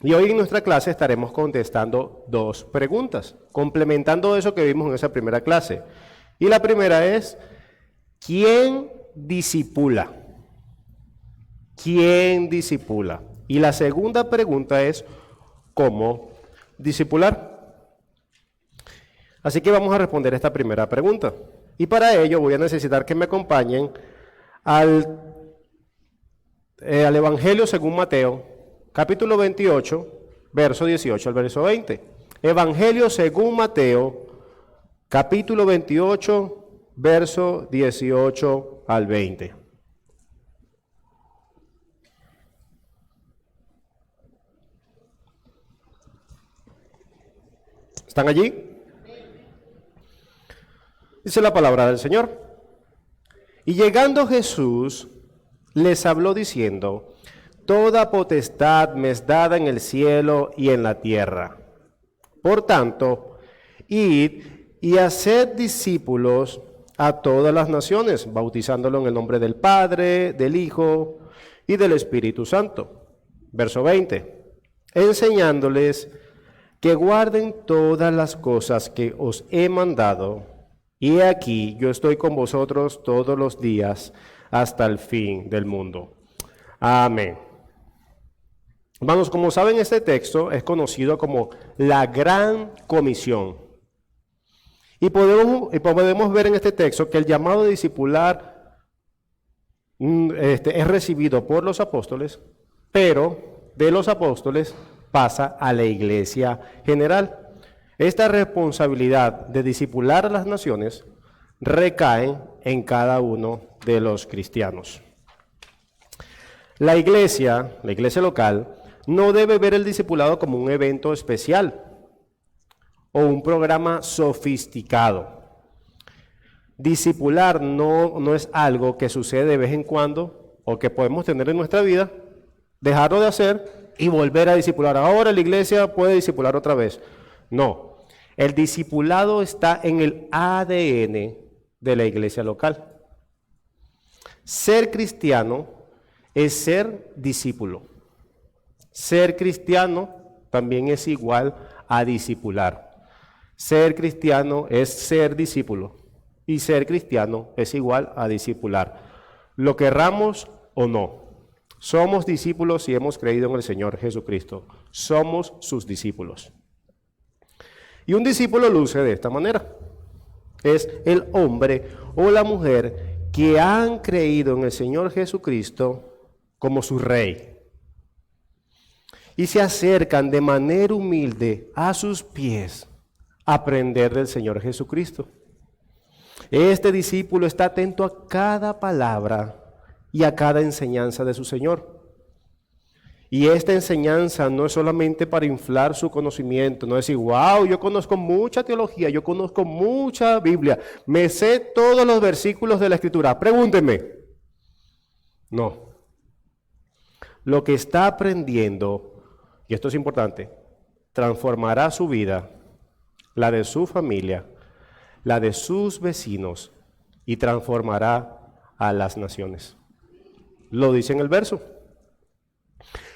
Y hoy en nuestra clase estaremos contestando dos preguntas, complementando eso que vimos en esa primera clase. Y la primera es, ¿quién discipula? ¿Quién discipula? Y la segunda pregunta es, ¿cómo discipular? Así que vamos a responder esta primera pregunta. Y para ello voy a necesitar que me acompañen al Evangelio según Mateo, capítulo 28, verso 18 al verso 20. Evangelio según Mateo, capítulo 28, verso 18 al 20. ¿Están allí? Dice la palabra del Señor. Y llegando Jesús, les habló diciendo, toda potestad me es dada en el cielo y en la tierra. Por tanto, id y haced discípulos a todas las naciones, bautizándolos en el nombre del Padre, del Hijo y del Espíritu Santo. Verso 20. Enseñándoles que guarden todas las cosas que os he mandado, y he aquí yo estoy con vosotros todos los días hasta el fin del mundo. Amén. Hermanos, como saben, este texto es conocido como la Gran Comisión. Y podemos ver en este texto que el llamado de discipular es recibido por los apóstoles, pero de los apóstoles pasa a la iglesia general. Esta responsabilidad de discipular a las naciones recae en cada uno de los cristianos. La iglesia local, no debe ver el discipulado como un evento especial o un programa sofisticado. Discipular no es algo que sucede de vez en cuando o que podemos tener en nuestra vida, dejarlo de hacer y volver a discipular. Ahora la iglesia puede discipular otra vez. No, el discipulado está en el ADN de la iglesia local. Ser cristiano es ser discípulo. Ser cristiano también es igual a discipular. Ser cristiano es ser discípulo y ser cristiano es igual a discipular. Lo querramos o no, somos discípulos si hemos creído en el Señor Jesucristo. Somos sus discípulos. Y un discípulo luce de esta manera. Es el hombre o la mujer que han creído en el Señor Jesucristo como su Rey. Y se acercan de manera humilde a sus pies a aprender del Señor Jesucristo. Este discípulo está atento a cada palabra y a cada enseñanza de su Señor. Y esta enseñanza no es solamente para inflar su conocimiento, no es decir, wow, yo conozco mucha teología, yo conozco mucha Biblia, me sé todos los versículos de la Escritura, pregúntenme. No. Lo que está aprendiendo, y esto es importante, transformará su vida, la de su familia, la de sus vecinos, y transformará a las naciones. Lo dice en el verso.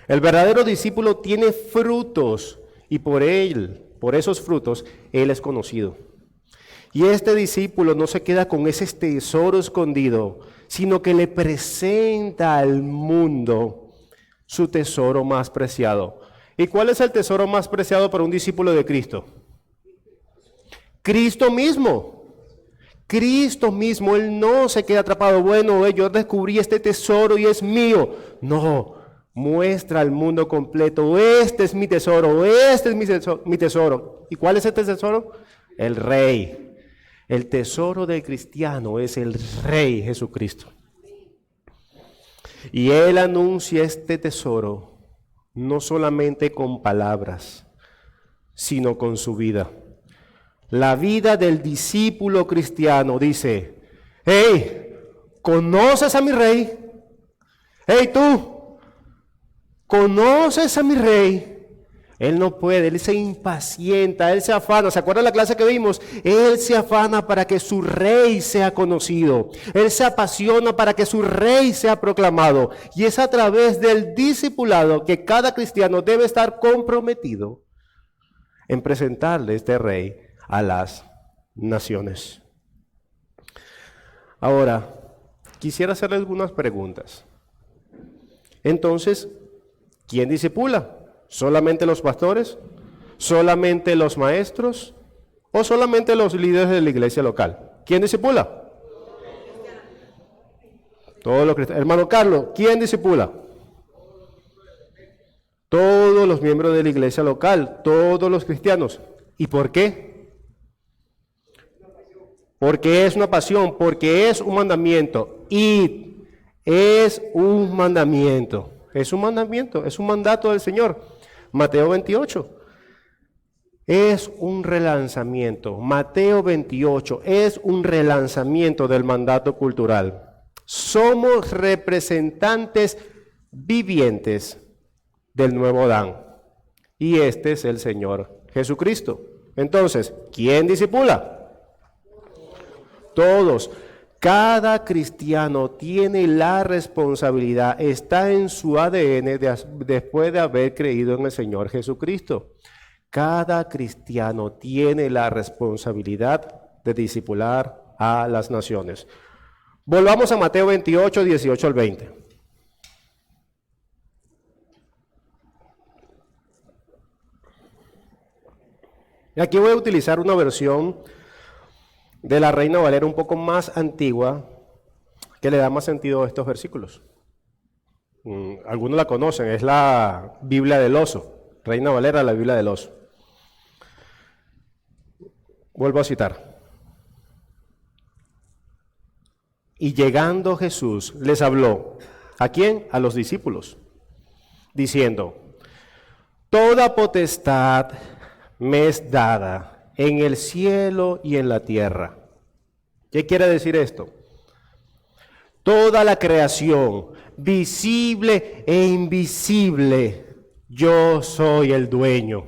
El verdadero discípulo tiene frutos y por esos frutos, él es conocido. Y este discípulo no se queda con ese tesoro escondido, sino que le presenta al mundo su tesoro más preciado. ¿Y cuál es el tesoro más preciado para un discípulo de Cristo? Cristo mismo. Cristo mismo, Él no se queda atrapado. Bueno, yo descubrí este tesoro y es mío. No. Muestra al mundo completo, este es mi tesoro, este es mi tesoro. ¿Y cuál es este tesoro? El Rey. El tesoro del cristiano es el Rey Jesucristo. Y Él anuncia este tesoro no solamente con palabras, sino con su vida. La vida del discípulo cristiano dice, hey, ¿conoces a mi Rey? Hey, tú. ¿Conoces a mi Rey? Él no puede, Él se impacienta, Él se afana. ¿Se acuerdan la clase que vimos? Él se afana para que su rey sea conocido. Él se apasiona para que su rey sea proclamado. Y es a través del discipulado que cada cristiano debe estar comprometido en presentarle este rey a las naciones. Ahora, quisiera hacerle algunas preguntas. Entonces, ¿quién discipula? ¿Solamente los pastores? ¿Solamente los maestros? ¿O solamente los líderes de la iglesia local? ¿Quién discipula? Todos los cristianos. Hermano Carlos, ¿quién discipula? Todos los miembros de la iglesia local, todos los cristianos. ¿Y por qué? Porque es una pasión, porque es un mandamiento. Y es un mandamiento. Es un mandamiento, es un mandato del Señor. Mateo 28 es un relanzamiento. Mateo 28 es un relanzamiento del mandato cultural. Somos representantes vivientes del nuevo Adán. Y este es el Señor Jesucristo. Entonces, ¿quién discipula? Todos. Cada cristiano tiene la responsabilidad, está en su ADN después de haber creído en el Señor Jesucristo. Cada cristiano tiene la responsabilidad de discipular a las naciones. Volvamos a Mateo 28, 18 al 20. Y aquí voy a utilizar una versión de la Reina Valera un poco más antigua, que le da más sentido a estos versículos. Algunos la conocen, es la Biblia del Oso, Reina Valera, la Biblia del Oso. Vuelvo a citar. Y llegando Jesús les habló, ¿a quién? A los discípulos, diciendo, toda potestad me es dada en el cielo y en la tierra. ¿Qué quiere decir esto? Toda la creación, visible e invisible, yo soy el dueño.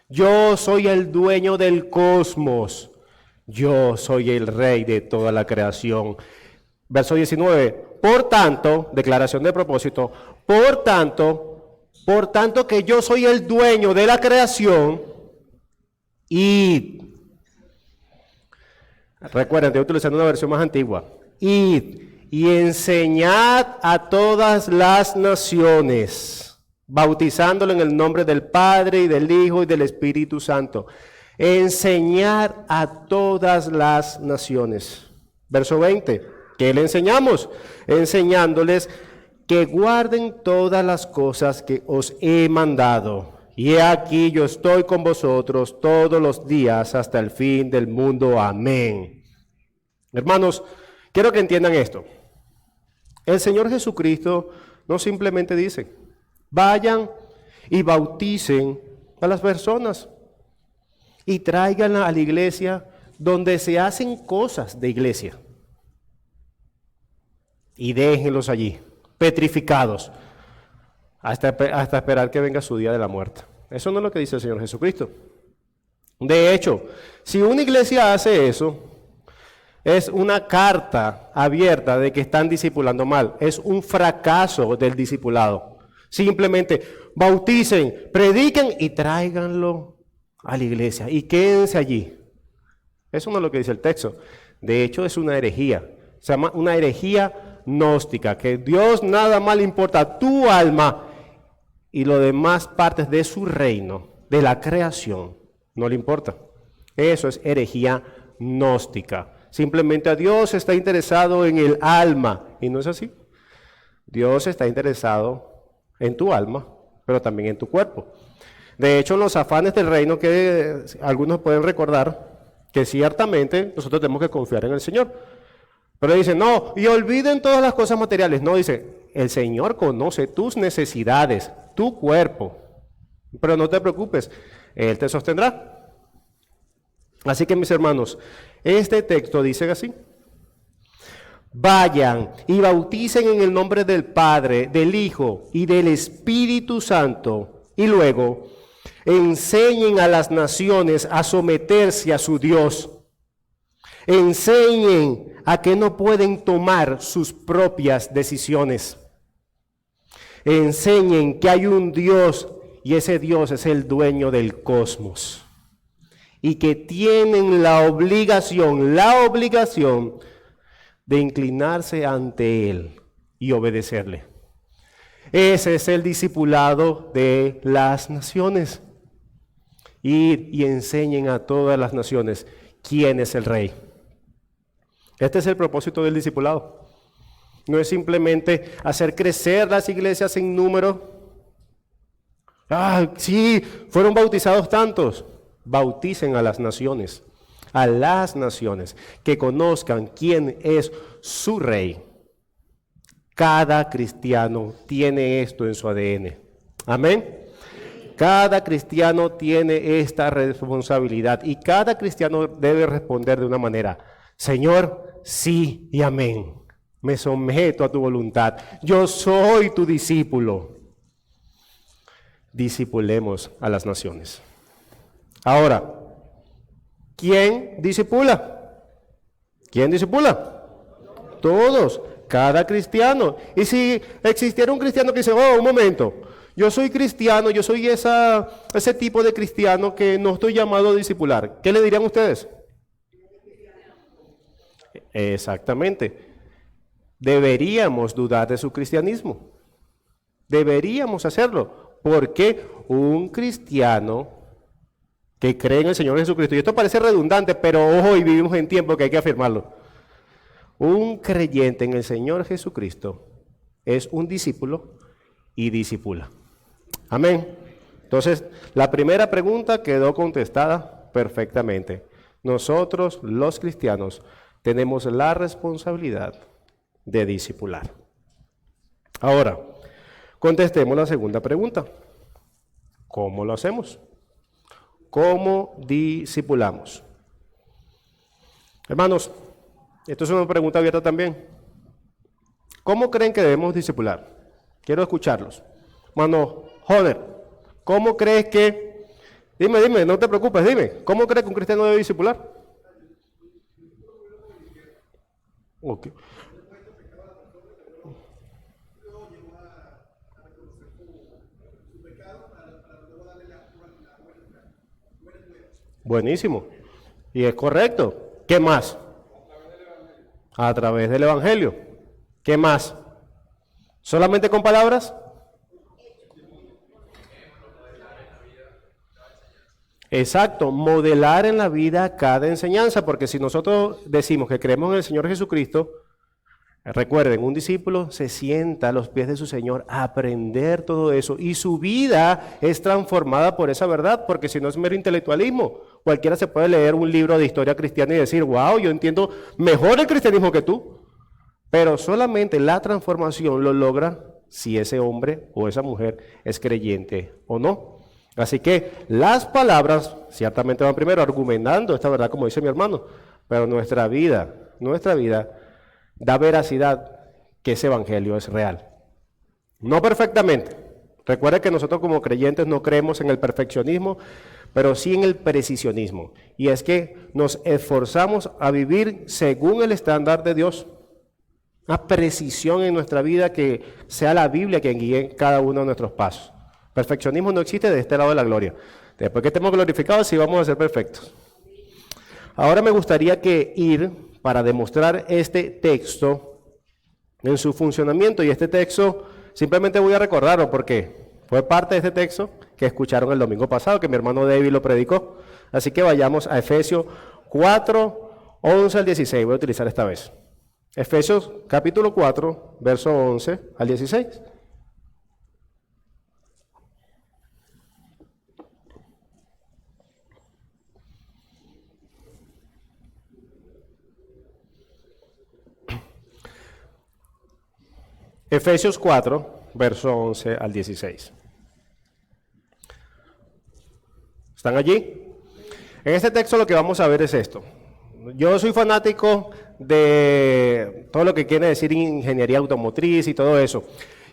Yo soy el dueño del cosmos. Yo soy el rey de toda la creación. Verso 19. Por tanto, declaración de propósito, por tanto que yo soy el dueño de la creación, id. Recuerden, estoy utilizando una versión más antigua. Id y enseñad a todas las naciones, bautizándolo en el nombre del Padre y del Hijo y del Espíritu Santo. Enseñar a todas las naciones. Verso 20. ¿Qué le enseñamos? Enseñándoles que guarden todas las cosas que os he mandado. Y he aquí yo estoy con vosotros todos los días hasta el fin del mundo. Amén. Hermanos, quiero que entiendan esto. El Señor Jesucristo no simplemente dice, vayan y bauticen a las personas y tráiganla a la iglesia donde se hacen cosas de iglesia. Y déjenlos allí, petrificados, hasta esperar que venga su día de la muerte. Eso no es lo que dice el Señor Jesucristo. De hecho, si una iglesia hace eso, es una carta abierta de que están discipulando mal. Es un fracaso del discipulado. Simplemente bauticen, prediquen y tráiganlo a la iglesia y quédense allí. Eso no es lo que dice el texto. De hecho, es una herejía. Se llama una herejía gnóstica, que Dios nada más le importa tu alma y lo demás partes de su reino, de la creación, no le importa. Eso es herejía gnóstica. Simplemente a Dios está interesado en el alma, y no es así. Dios está interesado en tu alma, pero también en tu cuerpo. De hecho, en los afanes del reino, que algunos pueden recordar, que ciertamente nosotros tenemos que confiar en el Señor. Pero dicen, no, y olviden todas las cosas materiales. No, dice, el Señor conoce tus necesidades, tu cuerpo. Pero no te preocupes, Él te sostendrá. Así que mis hermanos, este texto dice así. Vayan y bauticen en el nombre del Padre, del Hijo y del Espíritu Santo. Y luego, Enseñen a las naciones a someterse a su Dios. Enseñen a que no pueden tomar sus propias decisiones. Enseñen que hay un Dios y ese Dios es el dueño del cosmos. Y que tienen la obligación de inclinarse ante Él y obedecerle. Ese es el discipulado de las naciones. Ir y enseñen a todas las naciones quién es el Rey. Este es el propósito del discipulado. No es simplemente hacer crecer las iglesias en número. Sí, fueron bautizados tantos. Bauticen a las naciones, que conozcan quién es su Rey. Cada cristiano tiene esto en su ADN. Amén. Cada cristiano tiene esta responsabilidad y cada cristiano debe responder de una manera: Señor, sí y amén. Me someto a tu voluntad. Yo soy tu discípulo. Discipulemos a las naciones. Ahora, ¿quién discipula? ¿Quién discipula? Todos, cada cristiano. Y si existiera un cristiano que dice: oh, un momento, yo soy cristiano, yo soy ese tipo de cristiano que no estoy llamado a discipular, ¿qué le dirían ustedes? Exactamente. Deberíamos dudar de su cristianismo. Deberíamos hacerlo. Porque un cristiano que cree en el Señor Jesucristo, y esto parece redundante, pero hoy vivimos en tiempo que hay que afirmarlo. Un creyente en el Señor Jesucristo es un discípulo y discipula. Amén. Entonces, la primera pregunta quedó contestada perfectamente. Nosotros, los cristianos, tenemos la responsabilidad de discipular. Ahora, contestemos la segunda pregunta. ¿Cómo lo hacemos? ¿Cómo discipulamos? Hermanos, esto es una pregunta abierta también. ¿Cómo creen que debemos discipular? Quiero escucharlos. Hermano Joner, ¿cómo crees que... Dime, no te preocupes, dime. ¿Cómo crees que un cristiano debe discipular? Okay. Buenísimo. Y es correcto. ¿Qué más? A través del Evangelio. ¿Qué más? ¿Solamente con palabras? Exacto, modelar en la vida cada enseñanza, porque si nosotros decimos que creemos en el Señor Jesucristo, recuerden, un discípulo se sienta a los pies de su Señor a aprender todo eso y su vida es transformada por esa verdad, porque si no es mero intelectualismo. Cualquiera se puede leer un libro de historia cristiana y decir: wow, yo entiendo mejor el cristianismo que tú. Pero solamente la transformación lo logra si ese hombre o esa mujer es creyente o no. Así que las palabras ciertamente van primero argumentando esta verdad, como dice mi hermano, pero nuestra vida da veracidad que ese evangelio es real. No perfectamente. Recuerda que nosotros como creyentes no creemos en el perfeccionismo, pero sí en el precisionismo. Y es que nos esforzamos a vivir según el estándar de Dios. Una precisión en nuestra vida que sea la Biblia quien guíe cada uno de nuestros pasos. Perfeccionismo no existe de este lado de la gloria. Después que estemos glorificados, sí vamos a ser perfectos. Ahora me gustaría para demostrar este texto en su funcionamiento, y este texto simplemente voy a recordarlo porque fue parte de este texto que escucharon el domingo pasado, que mi hermano David lo predicó. Así que vayamos a Efesios 4, 11 al 16, voy a utilizar esta vez. Efesios capítulo 4, verso 11 al 16. Efesios 4, verso 11 al 16. ¿Están allí? En este texto lo que vamos a ver es esto. Yo soy fanático de todo lo que quiere decir ingeniería automotriz y todo eso.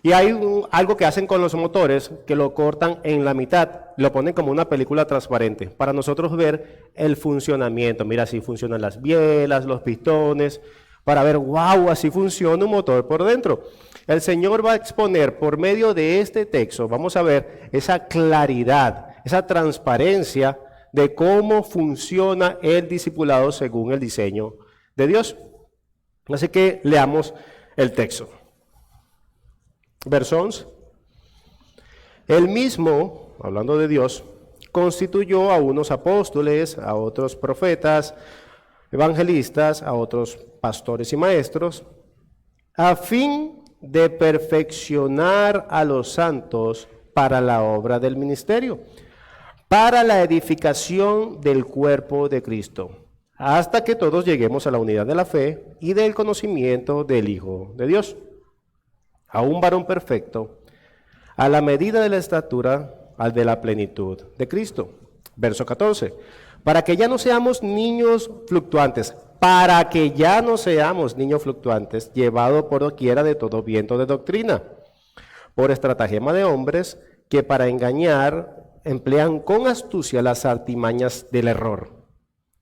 Y hay algo que hacen con los motores, que lo cortan en la mitad, lo ponen como una película transparente, para nosotros ver el funcionamiento. Mira, así funcionan las bielas, los pistones, para ver, wow, así funciona un motor por dentro. El Señor va a exponer por medio de este texto, vamos a ver esa claridad, esa transparencia de cómo funciona el discipulado según el diseño de Dios. Así que leamos el texto. Verso 11. Él mismo, hablando de Dios, constituyó a unos apóstoles, a otros profetas, evangelistas, a otros pastores y maestros, a fin de perfeccionar a los santos para la obra del ministerio, para la edificación del cuerpo de Cristo, hasta que todos lleguemos a la unidad de la fe y del conocimiento del Hijo de Dios, a un varón perfecto, a la medida de la estatura, al de la plenitud de Cristo. Verso 14. Para que ya no seamos niños fluctuantes, llevados por doquiera de todo viento de doctrina, por estratagema de hombres que para engañar emplean con astucia las artimañas del error,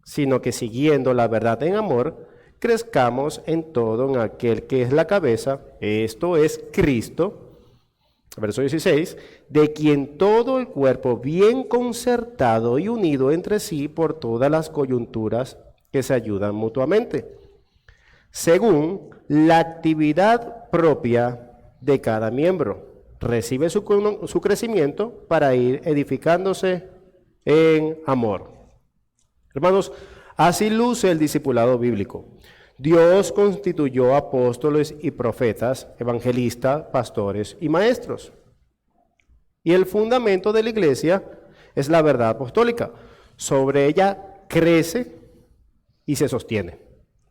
sino que siguiendo la verdad en amor, crezcamos en todo en aquel que es la cabeza, esto es Cristo. Verso 16, de quien todo el cuerpo bien concertado y unido entre sí por todas las coyunturas que se ayudan mutuamente, según la actividad propia de cada miembro, recibe su crecimiento para ir edificándose en amor. Hermanos, así luce el discipulado bíblico. Dios constituyó apóstoles y profetas, evangelistas, pastores y maestros. Y el fundamento de la iglesia es la verdad apostólica. Sobre ella crece y se sostiene.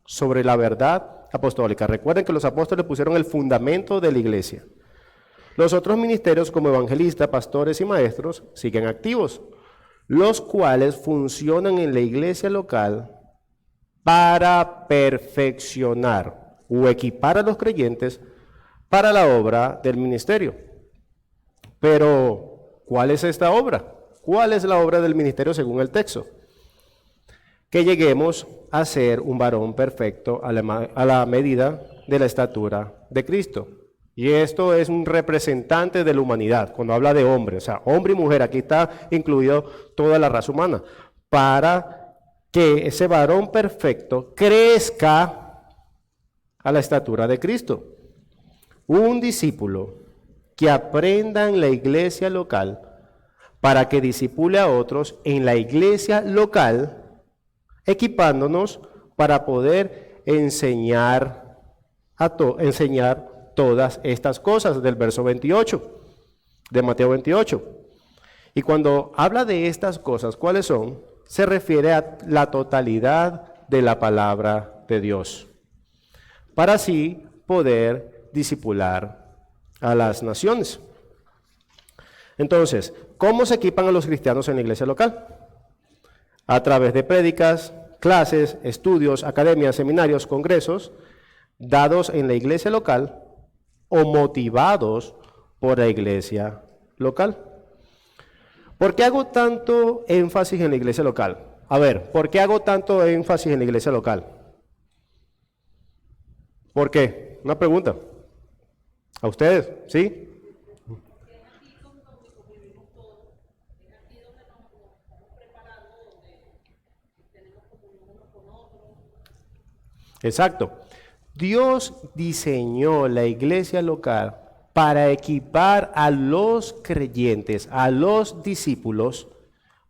Sobre la verdad apostólica. Recuerden que los apóstoles pusieron el fundamento de la iglesia. Los otros ministerios como evangelistas, pastores y maestros siguen activos, los cuales funcionan en la iglesia local para perfeccionar o equipar a los creyentes para la obra del ministerio. Pero, ¿cuál es esta obra? ¿Cuál es la obra del ministerio según el texto? Que lleguemos a ser un varón perfecto a la medida de la estatura de Cristo. Y esto es un representante de la humanidad, cuando habla de hombre, o sea, hombre y mujer, aquí está incluido toda la raza humana, para que ese varón perfecto crezca a la estatura de Cristo. Un discípulo que aprenda en la iglesia local para que discipule a otros en la iglesia local, equipándonos para poder enseñar todas estas cosas del verso 28, de Mateo 28. Y cuando habla de estas cosas, ¿cuáles son? Se refiere a la totalidad de la palabra de Dios, para así poder discipular a las naciones. Entonces, ¿cómo se equipan a los cristianos en la iglesia local? A través de prédicas, clases, estudios, academias, seminarios, congresos, dados en la iglesia local o motivados por la iglesia local. ¿Por qué hago tanto énfasis en la iglesia local? A ver, ¿por qué hago tanto énfasis en la iglesia local? ¿Por qué? Una pregunta. ¿A ustedes? ¿Sí? Exacto. Dios diseñó la iglesia local para equipar a los creyentes, a los discípulos,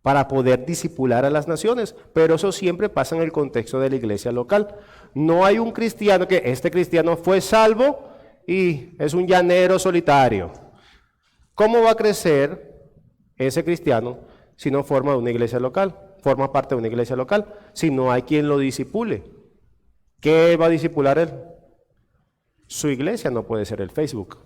para poder discipular a las naciones. Pero eso siempre pasa en el contexto de la iglesia local. No hay un cristiano que este cristiano fue salvo y es un llanero solitario. ¿Cómo va a crecer ese cristiano si no forma una iglesia local? Forma parte de una iglesia local, si no hay quien lo disipule. ¿Qué va a discipular él? Su iglesia no puede ser el Facebook.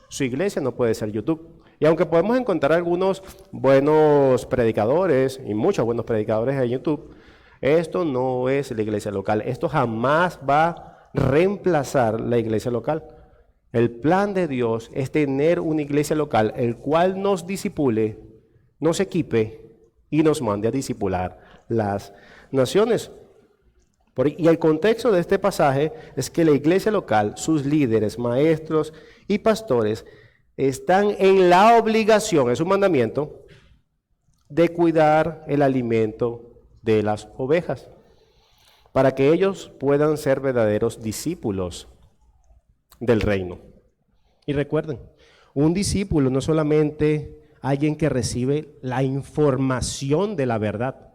Su iglesia no puede ser YouTube. Y aunque podemos encontrar algunos buenos predicadores y muchos buenos predicadores en YouTube, esto no es la iglesia local. Esto jamás va a reemplazar la iglesia local. El plan de Dios es tener una iglesia local, el cual nos disipule, nos equipe y nos mande a discipular las naciones. Y el contexto de este pasaje es que la iglesia local, sus líderes, maestros y pastores están en la obligación, es un mandamiento, de cuidar el alimento de las ovejas, para que ellos puedan ser verdaderos discípulos del reino. Y recuerden, un discípulo no solamente alguien que recibe la información de la verdad,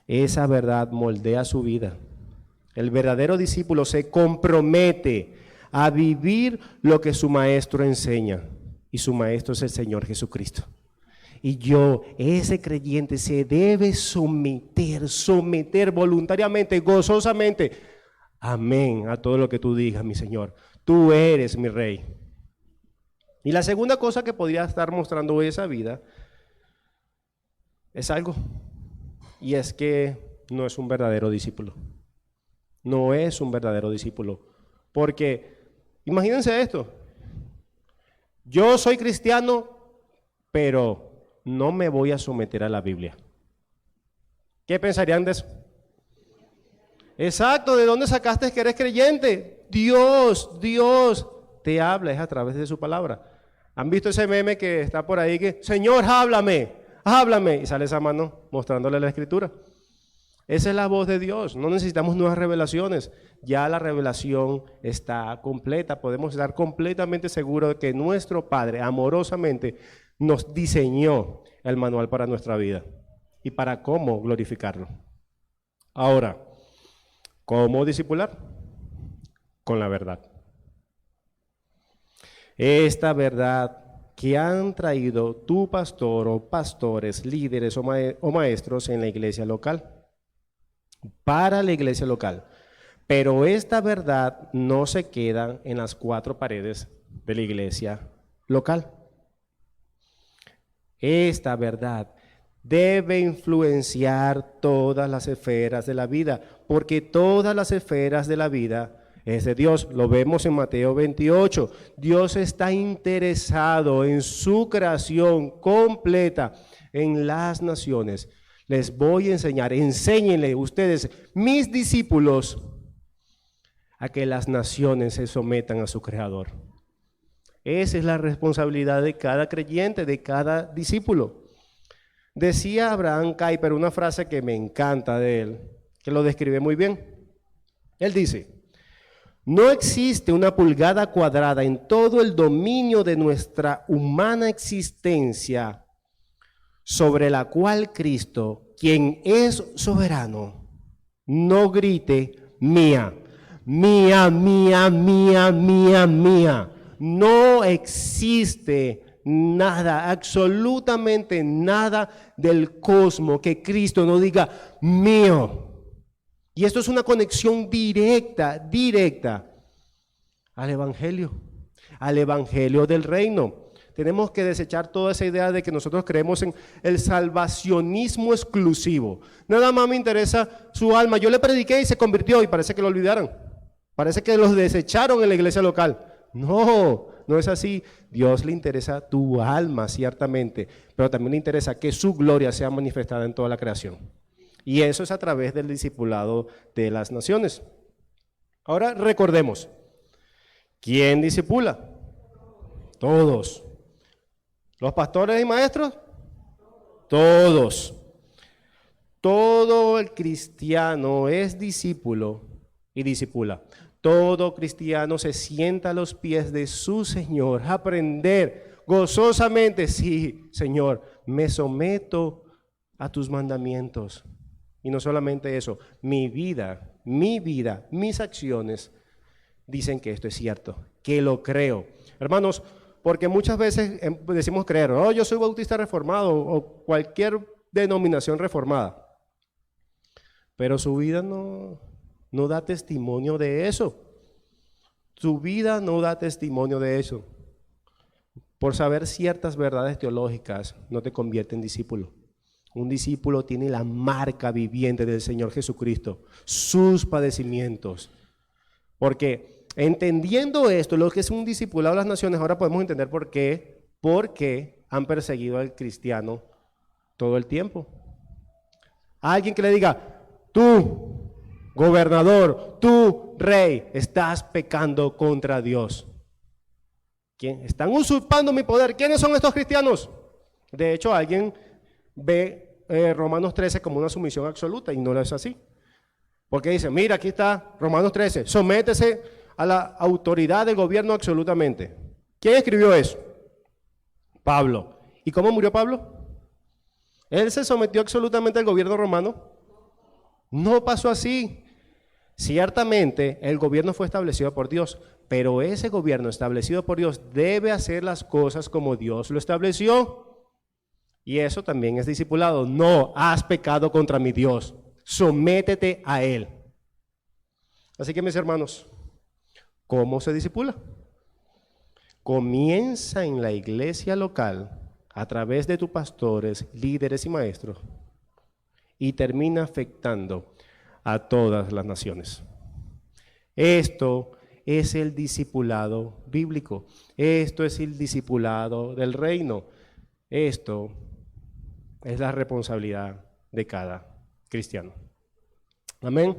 esa verdad moldea su vida. El verdadero discípulo se compromete a vivir lo que su maestro enseña, y su maestro es el Señor Jesucristo. Y ese creyente, se debe someter voluntariamente, gozosamente. Amén a todo lo que tú digas, mi Señor. Tú eres mi Rey. Y la segunda cosa que podría estar mostrando esa vida es algo, y es que no es un verdadero discípulo. No es un verdadero discípulo. Porque, imagínense esto, yo soy cristiano, pero no me voy a someter a la Biblia. ¿Qué pensarían de eso? Exacto, ¿de dónde sacaste que eres creyente? Dios te habla, es a través de su palabra. ¿Han visto ese meme que está por ahí que, Señor, háblame, y sale esa mano mostrándole la escritura? Esa es la voz de Dios, no necesitamos nuevas revelaciones, ya la revelación está completa, podemos estar completamente seguros de que nuestro Padre amorosamente nos diseñó el manual para nuestra vida y para cómo glorificarlo. Ahora, ¿cómo discipular? Con la verdad. Esta verdad que han traído tu pastor o pastores, líderes o maestros en la iglesia local, para la iglesia local. Pero esta verdad no se queda en las cuatro paredes de la iglesia local. Esta verdad debe influenciar todas las esferas de la vida, porque todas las esferas de la vida es de Dios. Lo vemos en Mateo 28. Dios está interesado en su creación completa, en las naciones. Les voy a enseñar, enséñenle ustedes, mis discípulos, a que las naciones se sometan a su Creador. Esa es la responsabilidad de cada creyente, de cada discípulo. Decía Abraham Kuyper una frase que me encanta de él, que lo describe muy bien. Él dice: no existe una pulgada cuadrada en todo el dominio de nuestra humana existencia sobre la cual Cristo, quien es soberano, no grite mía, mía, mía, mía, mía, mía. No existe nada, absolutamente nada del cosmos que Cristo no diga mío. Y esto es una conexión directa al evangelio del reino. Tenemos que desechar toda esa idea de que nosotros creemos en el salvacionismo exclusivo. Nada más me interesa su alma. Yo le prediqué y se convirtió y parece que lo olvidaron. Parece que los desecharon en la iglesia local. No es así. Dios le interesa tu alma, ciertamente, pero también le interesa que su gloria sea manifestada en toda la creación. Y eso es a través del discipulado de las naciones. Ahora recordemos, ¿quién discipula? Todos. ¿Los pastores y maestros? Todos. Todo el cristiano es discípulo y discipula. Todo cristiano se sienta a los pies de su Señor a aprender gozosamente. Sí, Señor, me someto a tus mandamientos. Y no solamente eso, mi vida, mis acciones dicen que esto es cierto, que lo creo. Hermanos, porque muchas veces decimos creer, oh, yo soy bautista reformado o cualquier denominación reformada, pero su vida no da testimonio de eso. Su vida no da testimonio de eso. Por saber ciertas verdades teológicas no te convierte en discípulo. Un discípulo tiene la marca viviente del Señor Jesucristo, sus padecimientos. Porque Entendiendo esto, lo que es un discipulado de las naciones, ahora podemos entender por qué han perseguido al cristiano todo el tiempo. Alguien que le diga, tú, gobernador, tú, rey, estás pecando contra Dios. ¿Quién? Están usurpando mi poder. ¿Quiénes son estos cristianos? De hecho, alguien ve Romanos 13 como una sumisión absoluta y no lo es así. Porque dice, mira, aquí está Romanos 13, sométese a la autoridad del gobierno absolutamente. ¿Quién escribió eso? Pablo. ¿Y cómo murió Pablo? ¿Él se sometió absolutamente al gobierno romano? No pasó así. Ciertamente el gobierno fue establecido por Dios, pero ese gobierno establecido por Dios debe hacer las cosas como Dios lo estableció. Y eso también es discipulado. No, has pecado contra mi Dios. Sométete a Él. Así que mis hermanos, ¿cómo se discipula? Comienza en la iglesia local a través de tus pastores, líderes y maestros y termina afectando a todas las naciones. Esto es el discipulado bíblico. Esto es el discipulado del reino. Esto es la responsabilidad de cada cristiano. Amén.